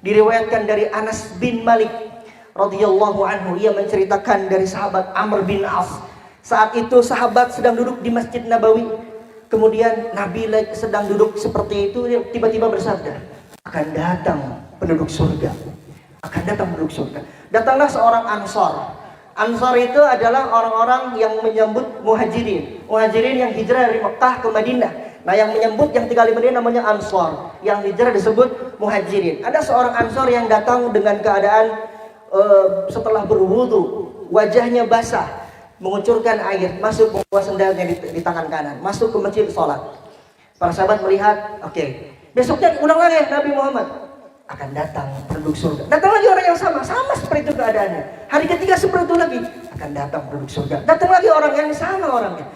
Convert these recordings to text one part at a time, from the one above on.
Diriwayatkan dari Anas bin Malik radhiyallahu anhu, ia menceritakan dari sahabat Amr bin As. Saat itu sahabat sedang duduk di Masjid Nabawi. Kemudian Nabi sedang duduk seperti itu, tiba-tiba bersabda, akan datang penduduk surga. Akan datang penduduk surga. Datanglah seorang Ansor. Ansor itu adalah orang-orang yang menyambut Muhajirin. Muhajirin yang hijrah dari Mekah ke Madinah. Nah, yang menyambut yang tinggal di Madinah namanya Ansor. Yang hijrah disebut Muhajirin. Ada seorang Ansor yang datang dengan keadaan setelah berwudu, wajahnya basah, mengucurkan air, masuk membawa sendalnya di tangan kanan, masuk ke masjid sholat. Para sahabat melihat, oke, besoknya ulang lagi Nabi Muhammad, akan datang penduduk surga. Datang lagi orang yang sama seperti itu keadaannya. Hari ketiga seperti itu lagi, akan datang penduduk surga. Datang lagi orang yang sama orangnya.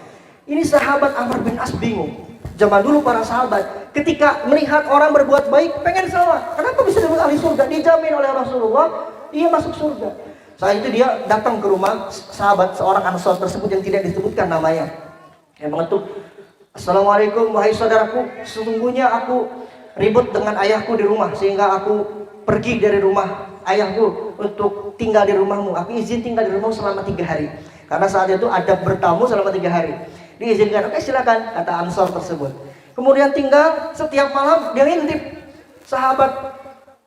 Ini sahabat Amr bin As bingung. Zaman dulu para sahabat ketika melihat orang berbuat baik pengen sama. Kenapa bisa disebut ahli surga? Dijamin oleh Rasulullah ia masuk surga. Saat itu dia datang ke rumah sahabat seorang Ansor tersebut yang tidak disebutkan namanya. Dia mengetuk, "Assalamualaikum wahai saudaraku, sesungguhnya aku ribut dengan ayahku di rumah sehingga aku pergi dari rumah ayahku untuk tinggal di rumahmu. Aku izin tinggal di rumahmu selama 3 hari. Karena saat itu ada bertamu selama 3 hari. Diizinkan, oke silakan, kata Ansor tersebut. Kemudian tinggal setiap malam dia ngintip. Sahabat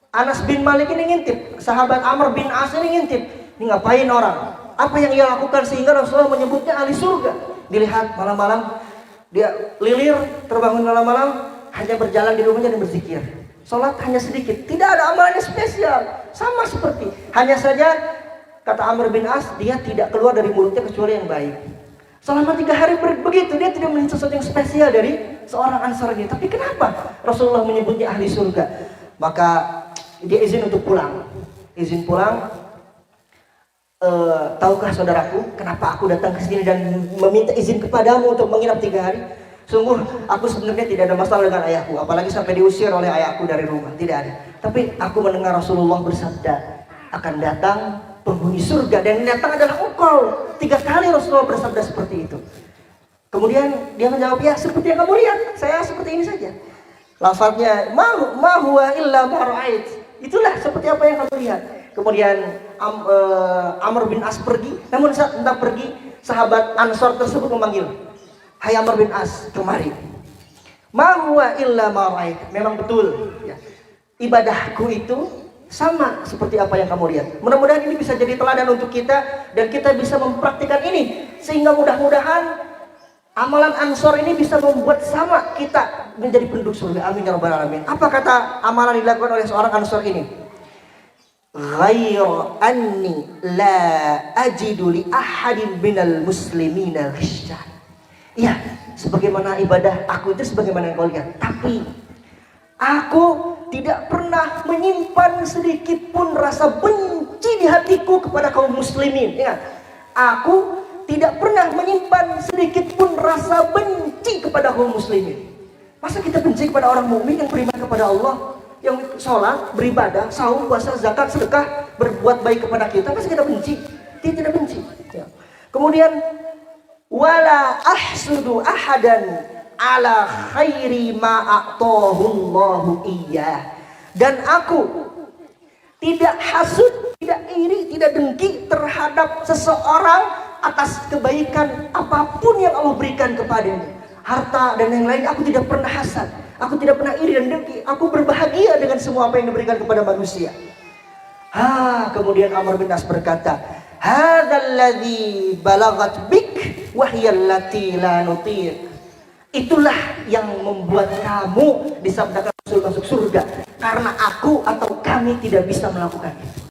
Anas bin Malik ini ngintip, sahabat Amr bin As ini ngintip. Ini ngapain orang? Apa yang ia lakukan sehingga Rasulullah menyebutnya ahli surga? Dilihat malam-malam dia lilir, terbangun malam-malam, hanya berjalan di rumahnya dan berzikir. Sholat hanya sedikit, tidak ada amalannya spesial, sama seperti. Hanya saja kata Amr bin As, dia tidak keluar dari mulutnya kecuali yang baik. Selama 3 hari begitu, dia tidak melihat sesuatu yang spesial dari seorang Ansar ini. Tapi kenapa Rasulullah menyebutnya ahli surga? Maka dia izin untuk pulang. Izin pulang. Tahukah saudaraku, kenapa aku datang ke sini dan meminta izin kepadamu untuk menginap 3 hari? Sungguh, aku sebenarnya tidak ada masalah dengan ayahku, apalagi sampai diusir oleh ayahku dari rumah. Tidak ada. Tapi aku mendengar Rasulullah bersabda, akan datang penghuni surga dan yang datang adalah engkau. 3 kali Rasulullah bersabda seperti itu. Kemudian dia menjawab, ya seperti yang kamu lihat, saya seperti ini saja. Lafaznya, ma huwa illa ma ra'ait. Itulah seperti apa yang kamu lihat. Kemudian Amr bin As pergi. Namun saat hendak pergi, sahabat Ansor tersebut memanggil, hai Amr bin As, kemari. Ma huwa illa ma ra'ait. Memang betul ya. Ibadahku itu sama seperti apa yang kamu lihat. Mudah-mudahan ini bisa jadi teladan untuk kita dan kita bisa mempraktikkan ini sehingga mudah-mudahan amalan Ansor ini bisa membuat sama kita menjadi penduduk surga. Amin ya rabbal alamin. Apa kata amalan dilakukan oleh seorang Ansor ini? Ghayra anni la ajidu li ahadin minal muslimina ghishyan. Ya, sebagaimana ibadah aku itu sebagaimana yang kau lihat. Tapi aku tidak pernah menyimpan sedikit pun rasa benci di hatiku kepada kaum muslimin. Ingat, aku tidak pernah menyimpan sedikit pun rasa benci kepada kaum muslimin. Masa kita benci kepada orang mukmin yang beriman kepada Allah, yang sholat, beribadah, saum, puasa, zakat, sedekah, berbuat baik kepada kita, masa kita benci? Kita tidak benci. Ya. Kemudian wala ahsudu ahadan ala khairi ma a'tahullahu iyyah. Dan aku tidak hasud, tidak iri, tidak dengki terhadap seseorang atas kebaikan apapun yang Allah berikan kepadanya. Harta dan yang lain aku tidak pernah hasad. Aku tidak pernah iri dan dengki. Aku berbahagia dengan semua apa yang diberikan kepada manusia. Kemudian Amr bin As berkata, hadzal ladzi balagat bik wa hiya allati la nutir. Itulah yang membuat kamu disabdakan Rasul masuk surga, karena aku atau kami tidak bisa melakukan itu.